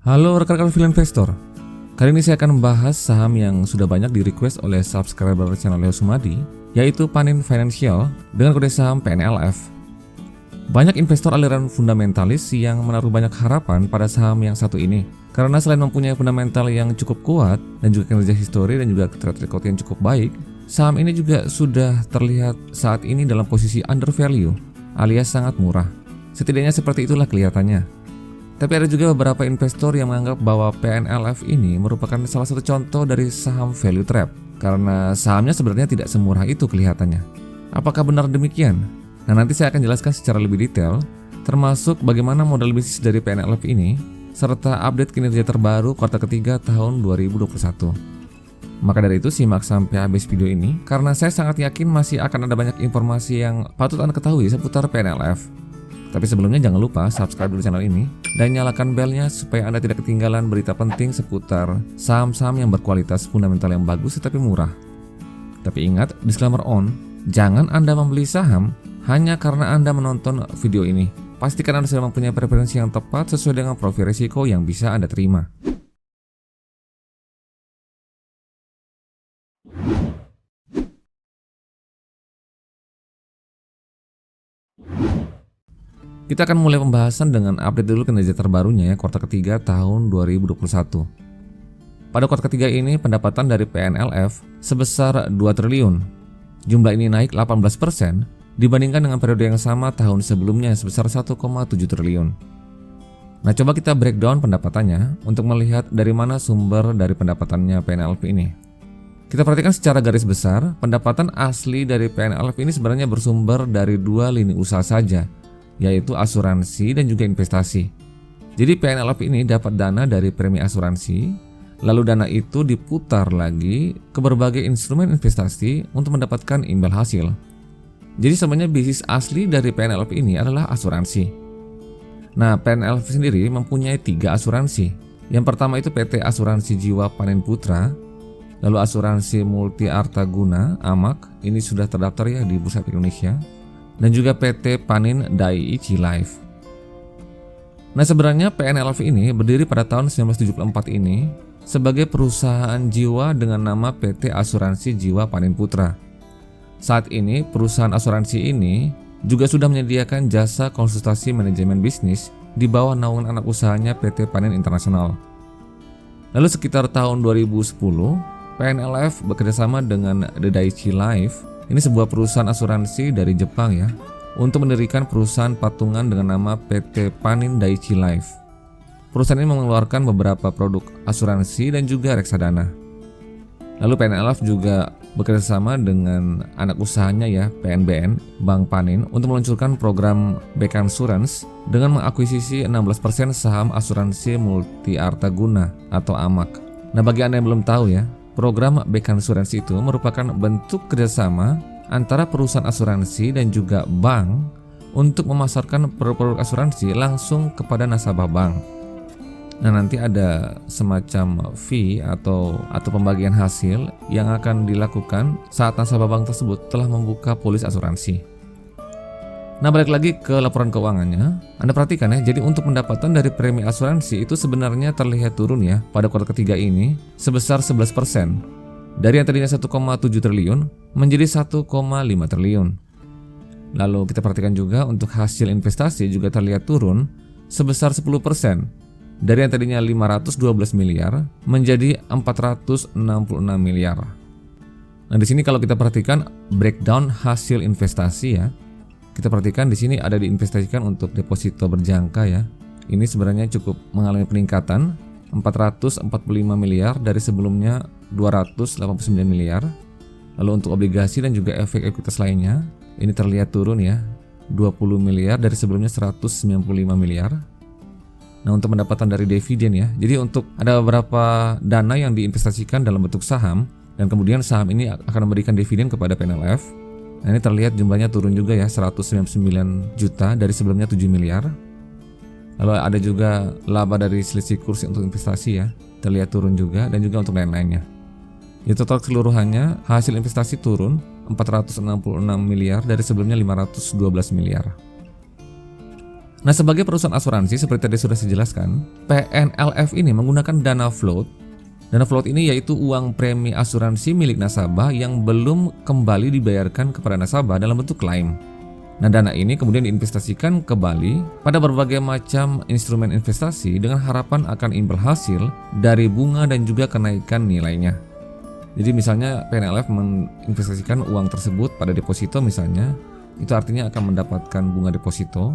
Halo rekan-rekan film investor. Kali ini saya akan membahas saham yang sudah banyak di request oleh subscriber channel Leo Sumadi, yaitu Panin Financial dengan kode saham PNLF. Banyak investor aliran fundamentalis yang menaruh banyak harapan pada saham yang satu ini, karena selain mempunyai fundamental yang cukup kuat dan juga kinerja histori dan juga track record yang cukup baik, saham ini juga sudah terlihat saat ini dalam posisi under value alias sangat murah. Setidaknya seperti itulah kelihatannya. Tapi ada juga beberapa investor yang menganggap bahwa PNLF ini merupakan salah satu contoh dari saham value trap, karena sahamnya sebenarnya tidak semurah itu kelihatannya. Apakah benar demikian? Nah, nanti saya akan jelaskan secara lebih detail, termasuk bagaimana modal bisnis dari PNLF ini, serta update kinerja terbaru kuartal ketiga tahun 2021. Maka dari itu simak sampai habis video ini, karena saya sangat yakin masih akan ada banyak informasi yang patut Anda ketahui seputar PNLF. Tapi sebelumnya jangan lupa subscribe dulu channel ini dan nyalakan belnya supaya Anda tidak ketinggalan berita penting seputar saham-saham yang berkualitas fundamental yang bagus tetapi murah. Tapi ingat, disclaimer on, jangan Anda membeli saham hanya karena Anda menonton video ini. Pastikan Anda sudah mempunyai preferensi yang tepat sesuai dengan profil risiko yang bisa Anda terima. Kita akan mulai pembahasan dengan update dulu kinerja terbarunya ya, kuartal ketiga tahun 2021. Pada kuartal ketiga ini pendapatan dari PNLF sebesar 2 triliun. Jumlah ini naik 18% dibandingkan dengan periode yang sama tahun sebelumnya sebesar 1,7 triliun. Nah, coba kita breakdown pendapatannya untuk melihat dari mana sumber dari pendapatannya PNLF ini. Kita perhatikan secara garis besar, pendapatan asli dari PNLF ini sebenarnya bersumber dari dua lini usaha saja, yaitu asuransi dan juga investasi. Jadi PNLF ini dapat dana dari premi asuransi, lalu dana itu diputar lagi ke berbagai instrumen investasi untuk mendapatkan imbal hasil. Jadi sebenarnya bisnis asli dari PNLF ini adalah asuransi. Nah, PNLF sendiri mempunyai 3 asuransi. Yang pertama itu PT Asuransi Jiwa Panin Putra, lalu Asuransi Multi Artaguna (AMAK), ini sudah terdaftar ya di Bursa Efek Indonesia, dan juga PT Panin Dai-ichi Life. Nah, sebenarnya PNLF ini berdiri pada tahun 1974 ini sebagai perusahaan jiwa dengan nama PT Asuransi Jiwa Panin Putra. Saat ini perusahaan asuransi ini juga sudah menyediakan jasa konsultasi manajemen bisnis di bawah naungan anak usahanya PT Panin Internasional. Lalu sekitar tahun 2010, PNLF bekerjasama dengan The Dai-ichi Life, ini sebuah perusahaan asuransi dari Jepang ya, untuk mendirikan perusahaan patungan dengan nama PT Panin Dai-ichi Life. Perusahaan ini mengeluarkan beberapa produk asuransi dan juga reksadana. Lalu PNLF juga bekerjasama dengan anak usahanya ya, PNBN, Bank Panin, untuk meluncurkan program Bancassurance dengan mengakuisisi 16% saham asuransi Multi Artaguna atau AMAK. Nah, bagi Anda yang belum tahu ya, program Bancassurance itu merupakan bentuk kerjasama antara perusahaan asuransi dan juga bank untuk memasarkan produk-produk asuransi langsung kepada nasabah bank. Nah, nanti ada semacam fee atau pembagian hasil yang akan dilakukan saat nasabah bank tersebut telah membuka polis asuransi. Nah, balik lagi ke laporan keuangannya, Anda perhatikan ya, jadi untuk pendapatan dari premi asuransi itu sebenarnya terlihat turun ya pada kuartal ketiga ini sebesar 11%. Dari yang tadinya 1,7 triliun menjadi 1,5 triliun. Lalu kita perhatikan juga untuk hasil investasi juga terlihat turun sebesar 10%. Dari yang tadinya 512 miliar menjadi 466 miliar. Nah, di sini kalau kita perhatikan breakdown hasil investasi ya, kita perhatikan di sini ada diinvestasikan untuk deposito berjangka ya. Ini sebenarnya cukup mengalami peningkatan 445 miliar dari sebelumnya 289 miliar. Lalu untuk obligasi dan juga efek ekuitas lainnya, ini terlihat turun ya, 20 miliar dari sebelumnya 195 miliar. Nah, untuk pendapatan dari dividen ya, jadi untuk ada beberapa dana yang diinvestasikan dalam bentuk saham dan kemudian saham ini akan memberikan dividen kepada PNLF. Nah, ini terlihat jumlahnya turun juga ya, 199 juta dari sebelumnya 7 miliar. Lalu ada juga laba dari selisih kurs untuk investasi ya, terlihat turun juga, dan juga untuk lain-lainnya. Ya, total keseluruhannya hasil investasi turun 466 miliar dari sebelumnya 512 miliar. Nah, sebagai perusahaan asuransi seperti tadi sudah saya jelaskan, PNLF ini menggunakan dana float. Dana float ini yaitu uang premi asuransi milik nasabah yang belum kembali dibayarkan kepada nasabah dalam bentuk klaim. Nah, dana ini kemudian diinvestasikan kembali pada berbagai macam instrumen investasi dengan harapan akan imbal hasil dari bunga dan juga kenaikan nilainya. Jadi misalnya PNLF menginvestasikan uang tersebut pada deposito misalnya, itu artinya akan mendapatkan bunga deposito.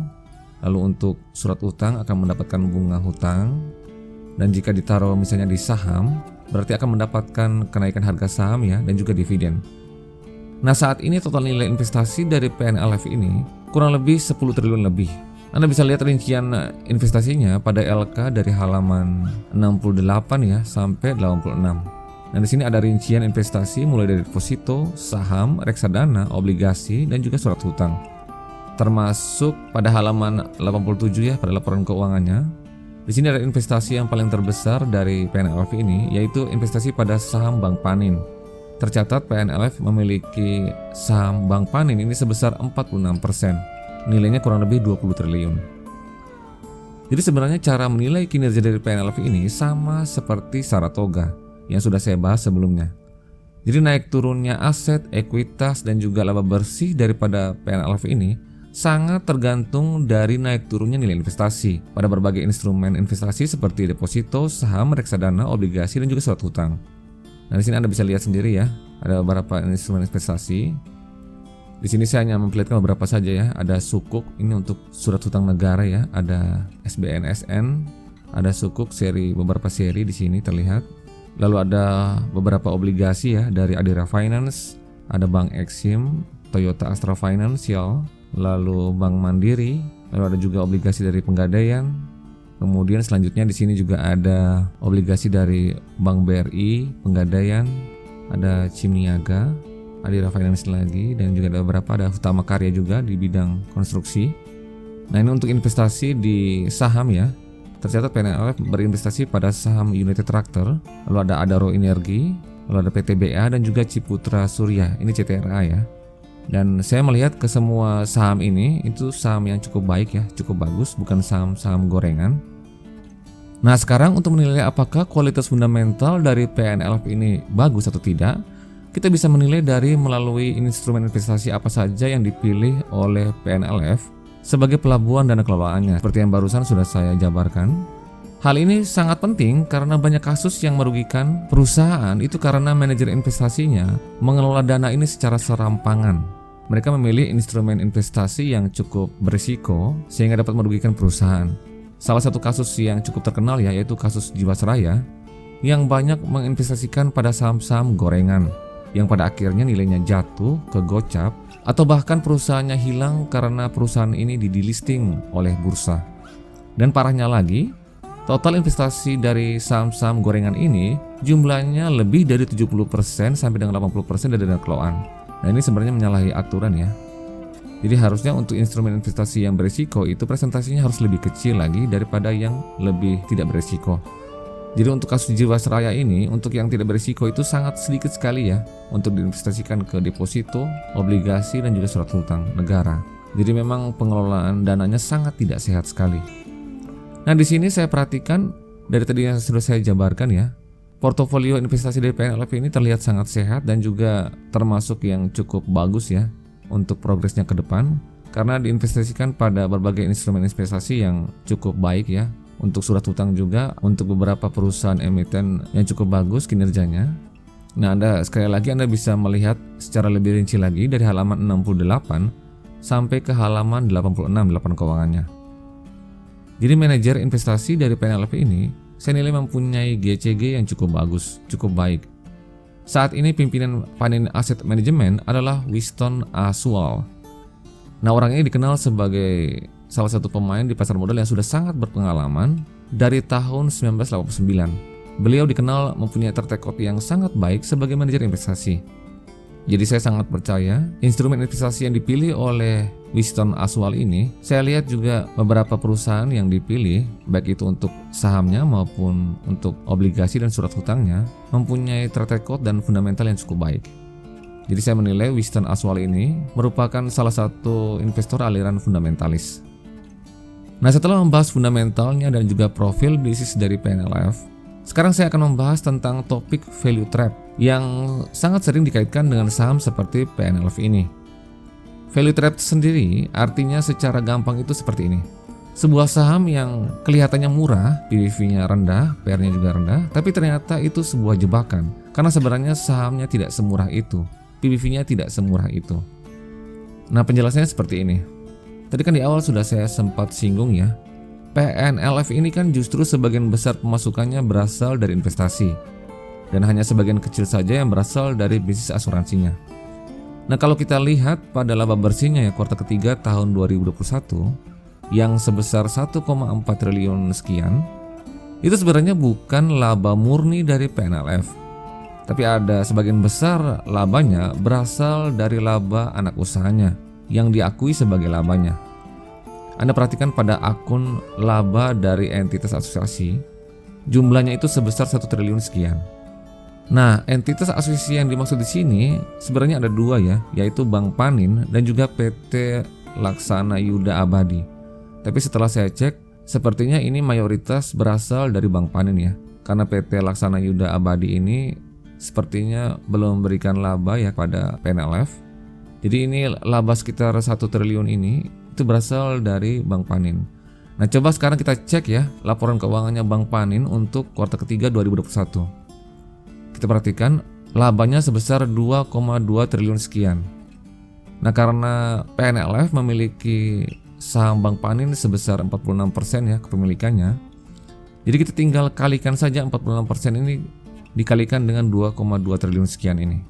Lalu untuk surat utang akan mendapatkan bunga hutang. Dan jika ditaruh misalnya di saham, berarti akan mendapatkan kenaikan harga saham ya, dan juga dividen. Nah, saat ini total nilai investasi dari PNLF ini kurang lebih 10 triliun lebih. Anda bisa lihat rincian investasinya pada LK dari halaman 68 ya sampai 86. Nah, di sini ada rincian investasi mulai dari deposito, saham, reksadana, obligasi, dan juga surat hutang. Termasuk pada halaman 87 ya, pada laporan keuangannya. Di sini ada investasi yang paling terbesar dari PNLF ini, yaitu investasi pada saham Bank Panin. Tercatat PNLF memiliki saham Bank Panin ini sebesar 46%. Nilainya kurang lebih 20 triliun. Jadi sebenarnya cara menilai kinerja dari PNLF ini sama seperti Saratoga yang sudah saya bahas sebelumnya. Jadi naik turunnya aset, ekuitas, dan juga laba bersih daripada PNLF ini sangat tergantung dari naik turunnya nilai investasi pada berbagai instrumen investasi seperti deposito, saham, reksadana, obligasi, dan juga surat hutang. Nah, di sini Anda bisa lihat sendiri ya, ada beberapa instrumen investasi. Di sini saya hanya memperlihatkan beberapa saja ya. Ada sukuk, ini untuk surat hutang negara ya. Ada SBNSN, ada sukuk beberapa seri di sini terlihat. Lalu ada beberapa obligasi ya dari Adira Finance, ada Bank Exim, Toyota Astra Financial, lalu Bank Mandiri, lalu ada juga obligasi dari Pegadaian. Kemudian selanjutnya di sini juga ada obligasi dari Bank BRI, Pegadaian, ada Cimniaga, Adira Finance lagi, dan juga ada beberapa, ada Utama Karya juga di bidang konstruksi. Nah, ini untuk investasi di saham ya. Tercatat PNLF berinvestasi pada saham United Tractor, lalu ada Adaro Energi, lalu ada PTBA, dan juga Ciputra Surya, ini CTRA ya. Dan saya melihat ke semua saham ini itu saham yang cukup baik ya, cukup bagus, bukan saham-saham gorengan. Nah, sekarang untuk menilai apakah kualitas fundamental dari PNLF ini bagus atau tidak, kita bisa menilai dari melalui instrumen investasi apa saja yang dipilih oleh PNLF sebagai pelabuhan dana kelolaannya, seperti yang barusan sudah saya jabarkan. Hal ini sangat penting karena banyak kasus yang merugikan perusahaan itu karena manajer investasinya mengelola dana ini secara serampangan. Mereka memilih instrumen investasi yang cukup berisiko sehingga dapat merugikan perusahaan. Salah satu kasus yang cukup terkenal ya, yaitu kasus Jiwasraya yang banyak menginvestasikan pada saham-saham gorengan yang pada akhirnya nilainya jatuh ke gocap atau bahkan perusahaannya hilang karena perusahaan ini di-delisting oleh bursa. Dan parahnya lagi, total investasi dari saham-saham gorengan ini jumlahnya lebih dari 70% sampai dengan 80% dari dana kelolaan. Nah, ini sebenarnya menyalahi aturan ya. Jadi harusnya untuk instrumen investasi yang berisiko itu presentasinya harus lebih kecil lagi daripada yang lebih tidak berisiko. Jadi untuk kasus Jiwasraya ini, untuk yang tidak berisiko itu sangat sedikit sekali ya untuk diinvestasikan ke deposito, obligasi, dan juga surat hutang negara. Jadi memang pengelolaan dananya sangat tidak sehat sekali. Nah, di sini saya perhatikan dari tadi yang sudah saya jabarkan ya, portofolio investasi dari PNLF ini terlihat sangat sehat dan juga termasuk yang cukup bagus ya untuk progresnya ke depan karena diinvestasikan pada berbagai instrumen investasi yang cukup baik ya. Untuk surat hutang juga untuk beberapa perusahaan emiten yang cukup bagus kinerjanya. Nah, sekali lagi Anda bisa melihat secara lebih rinci lagi dari halaman 68 sampai ke halaman 86 laporan keuangannya. Jadi manajer investasi dari PNLF ini saya nilai mempunyai GCG yang cukup bagus, cukup baik. Saat ini pimpinan Panin Asset Management adalah Winston Aswal. Nah, orang ini dikenal sebagai salah satu pemain di pasar modal yang sudah sangat berpengalaman dari tahun 1989. Beliau dikenal mempunyai track record yang sangat baik sebagai manajer investasi. Jadi saya sangat percaya instrumen investasi yang dipilih oleh Winston Aswal ini. Saya lihat juga beberapa perusahaan yang dipilih, baik itu untuk sahamnya maupun untuk obligasi dan surat hutangnya, mempunyai track record dan fundamental yang cukup baik. Jadi saya menilai Winston Aswal ini merupakan salah satu investor aliran fundamentalis. Nah, setelah membahas fundamentalnya dan juga profil bisnis dari PNLF, sekarang saya akan membahas tentang topik value trap yang sangat sering dikaitkan dengan saham seperti PNLF ini. Value trap sendiri artinya secara gampang itu seperti ini. Sebuah saham yang kelihatannya murah, PBV-nya rendah, PR-nya juga rendah, tapi ternyata itu sebuah jebakan. Karena sebenarnya sahamnya tidak semurah itu, PBV-nya tidak semurah itu. Nah, penjelasannya seperti ini. Tadi kan di awal sudah saya sempat singgung ya, PNLF ini kan justru sebagian besar pemasukannya berasal dari investasi, dan hanya sebagian kecil saja yang berasal dari bisnis asuransinya. Nah, kalau kita lihat pada laba bersihnya ya kuartal ketiga tahun 2021 yang sebesar 1,4 triliun sekian, itu sebenarnya bukan laba murni dari PNLF, tapi ada sebagian besar labanya berasal dari laba anak usahanya yang diakui sebagai labanya. Anda perhatikan pada akun laba dari entitas asosiasi, jumlahnya itu sebesar 1 triliun sekian. Nah, entitas asosiasi yang dimaksud di sini sebenarnya ada dua ya, yaitu Bank Panin dan juga PT Laksana Yuda Abadi. Tapi setelah saya cek, sepertinya ini mayoritas berasal dari Bank Panin ya, karena PT Laksana Yuda Abadi ini sepertinya belum memberikan laba ya pada PNLF. Jadi ini laba sekitar 1 triliun ini itu berasal dari Bank Panin. Nah, coba sekarang kita cek ya laporan keuangannya Bank Panin untuk kuartal ketiga 2021. Kita perhatikan labanya sebesar 2,2 triliun sekian. Nah, karena PNLF memiliki saham Bank Panin sebesar 46% ya kepemilikannya. Jadi kita tinggal kalikan saja 46% ini dikalikan dengan 2,2 triliun sekian ini.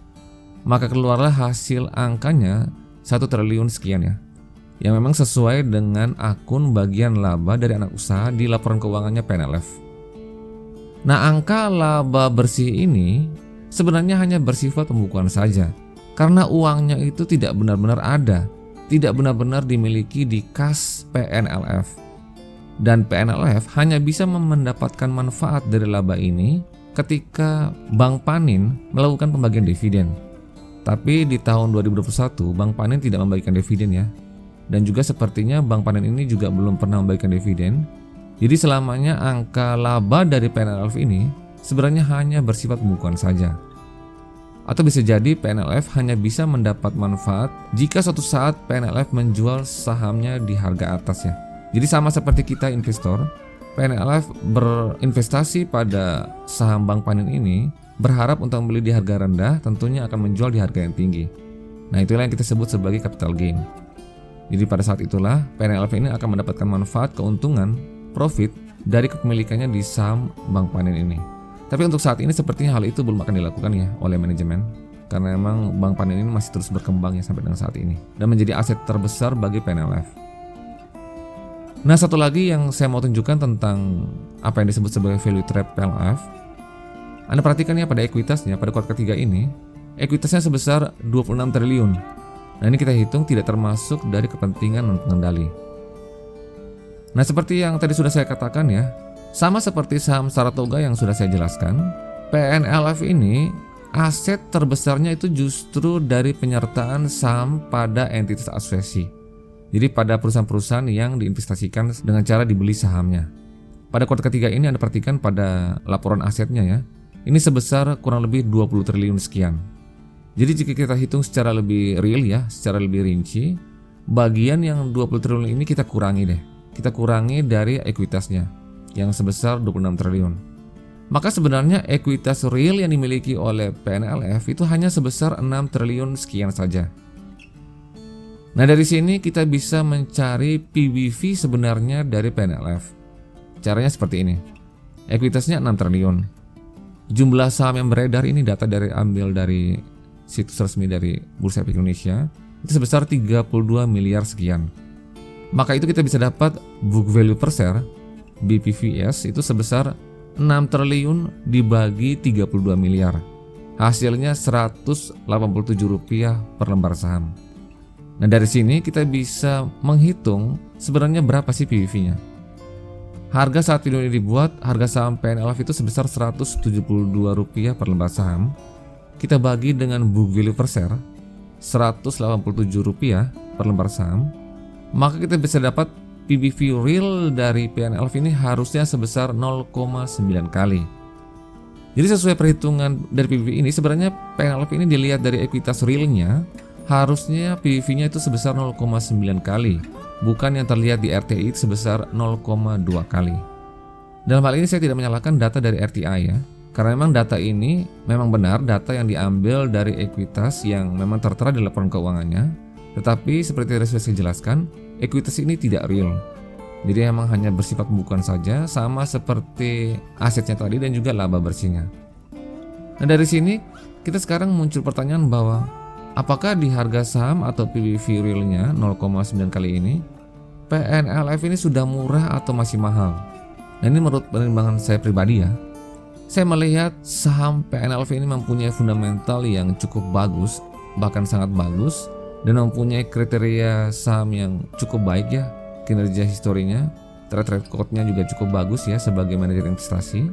Maka keluarlah hasil angkanya 1 triliun sekian ya, yang memang sesuai dengan akun bagian laba dari anak usaha di laporan keuangannya PNLF. Nah, angka laba bersih ini sebenarnya hanya bersifat pembukuan saja, karena uangnya itu tidak benar-benar ada, tidak benar-benar dimiliki di kas PNLF. Dan PNLF hanya bisa mendapatkan manfaat dari laba ini ketika Bank Panin melakukan pembagian dividen. Tapi di tahun 2021 Bank Panin tidak membagikan dividen ya. Dan juga sepertinya Bank Panin ini juga belum pernah membagikan dividen. Jadi selamanya angka laba dari PNLF ini sebenarnya hanya bersifat pembukuan saja. Atau bisa jadi PNLF hanya bisa mendapat manfaat jika suatu saat PNLF menjual sahamnya di harga atas ya. Jadi sama seperti kita investor, PNLF berinvestasi pada saham Bank Panin ini berharap untuk membeli di harga rendah, tentunya akan menjual di harga yang tinggi. Nah, itulah yang kita sebut sebagai capital gain. Jadi pada saat itulah PNLF ini akan mendapatkan manfaat keuntungan, profit dari kepemilikannya di saham Bank Panin ini. Tapi untuk saat ini sepertinya hal itu belum akan dilakukan ya oleh manajemen, karena memang Bank Panin ini masih terus berkembang ya sampai dengan saat ini dan menjadi aset terbesar bagi PNLF. Nah, satu lagi yang saya mau tunjukkan tentang apa yang disebut sebagai value trap PNLF. Anda perhatikan ya pada ekuitasnya pada kuartal ketiga ini, ekuitasnya sebesar 26 triliun. Nah, ini kita hitung tidak termasuk dari kepentingan non-pengendali. Nah, seperti yang tadi sudah saya katakan ya, sama seperti saham Saratoga yang sudah saya jelaskan, PNLF ini aset terbesarnya itu justru dari penyertaan saham pada entitas asosiasi. Jadi pada perusahaan-perusahaan yang diinvestasikan dengan cara dibeli sahamnya. Pada kuartal ketiga ini Anda perhatikan pada laporan asetnya ya, ini sebesar kurang lebih 20 triliun sekian. Jadi jika kita hitung secara lebih real ya, secara lebih rinci, bagian yang 20 triliun ini kita kurangi deh. Kita kurangi dari ekuitasnya yang sebesar 26 triliun. Maka sebenarnya ekuitas real yang dimiliki oleh PNLF itu hanya sebesar 6 triliun sekian saja. Nah, dari sini kita bisa mencari PBV sebenarnya dari PNLF. Caranya seperti ini. Ekuitasnya 6 triliun. Jumlah saham yang beredar ini data ambil dari situs resmi dari Bursa Efek Indonesia itu sebesar 32 miliar sekian. Maka itu kita bisa dapat book value per share BPVS itu sebesar 6 triliun dibagi 32 miliar. Hasilnya Rp187 per lembar saham. Nah, dari sini kita bisa menghitung sebenarnya berapa sih PBV-nya. Harga saat video ini dibuat, harga saham PNLF itu sebesar Rp172 per lembar saham. Kita bagi dengan book value per share Rp187 per lembar saham, maka kita bisa dapat PBV real dari PNLF ini harusnya sebesar 0,9 kali. Jadi sesuai perhitungan dari PBV ini, sebenarnya PNLF ini dilihat dari ekuitas realnya, harusnya PBV-nya itu sebesar 0,9 kali, bukan yang terlihat di RTI sebesar 0,2 kali. Dalam hal ini saya tidak menyalahkan data dari RTI ya, karena memang data ini memang benar data yang diambil dari ekuitas yang memang tertera di laporan keuangannya, tetapi seperti yang sudah saya jelaskan, ekuitas ini tidak real. Jadi memang hanya bersifat pembukuan saja, sama seperti asetnya tadi dan juga laba bersihnya. Nah dari sini kita sekarang muncul pertanyaan bahwa apakah di harga saham atau PBV realnya 0,9 kali ini PNLF ini sudah murah atau masih mahal? Nah ini menurut pertimbangan saya pribadi ya. Saya melihat saham PNLF ini mempunyai fundamental yang cukup bagus, bahkan sangat bagus, dan mempunyai kriteria saham yang cukup baik ya. Kinerja historinya, track record-nya juga cukup bagus ya sebagai manajer investasi.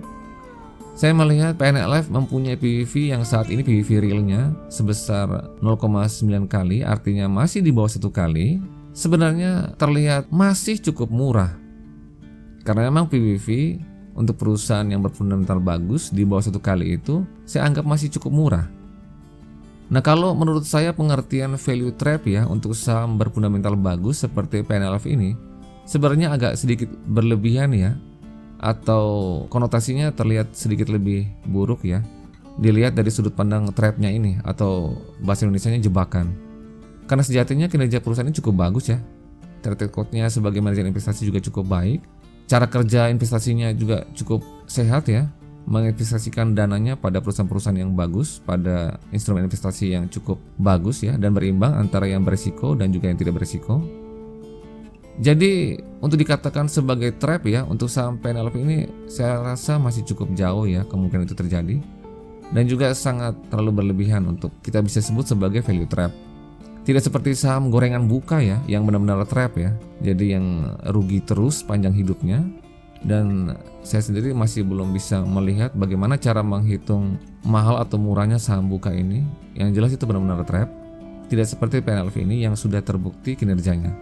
Saya melihat PNLF mempunyai PBV yang saat ini PBV realnya sebesar 0,9 kali, artinya masih di bawah 1 kali. Sebenarnya terlihat masih cukup murah. Karena memang PBV untuk perusahaan yang berfundamental bagus di bawah 1 kali itu saya anggap masih cukup murah. Nah kalau menurut saya pengertian value trap ya untuk saham berfundamental bagus seperti PNLF ini sebenarnya agak sedikit berlebihan ya, atau konotasinya terlihat sedikit lebih buruk ya dilihat dari sudut pandang trapnya ini, atau bahasa Indonesianya jebakan. Karena sejatinya kinerja perusahaan ini cukup bagus ya, track record-nya sebagai manajer investasi juga cukup baik, cara kerja investasinya juga cukup sehat ya, menginvestasikan dananya pada perusahaan-perusahaan yang bagus, pada instrumen investasi yang cukup bagus ya, dan berimbang antara yang berisiko dan juga yang tidak berisiko. Jadi untuk dikatakan sebagai trap ya untuk saham PNLF ini saya rasa masih cukup jauh ya kemungkinan itu terjadi, dan juga sangat terlalu berlebihan untuk kita bisa sebut sebagai value trap. Tidak seperti saham gorengan buka ya yang benar-benar trap ya, jadi yang rugi terus panjang hidupnya. Dan saya sendiri masih belum bisa melihat bagaimana cara menghitung mahal atau murahnya saham buka ini. Yang jelas itu benar-benar trap. Tidak seperti PNLF ini yang sudah terbukti kinerjanya.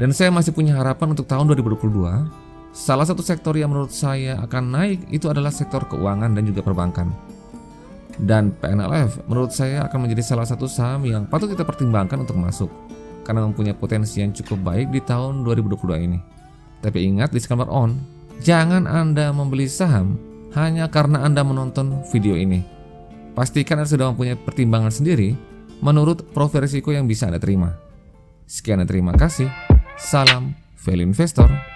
Dan saya masih punya harapan untuk tahun 2022. Salah satu sektor yang menurut saya akan naik itu adalah sektor keuangan dan juga perbankan. Dan PNLF menurut saya akan menjadi salah satu saham yang patut kita pertimbangkan untuk masuk, karena mempunyai potensi yang cukup baik di tahun 2022 ini. Tapi ingat, disclaimer on, jangan Anda membeli saham hanya karena Anda menonton video ini. Pastikan Anda sudah mempunyai pertimbangan sendiri menurut profil risiko yang bisa Anda terima. Sekian dan terima kasih. Salam Value Investor.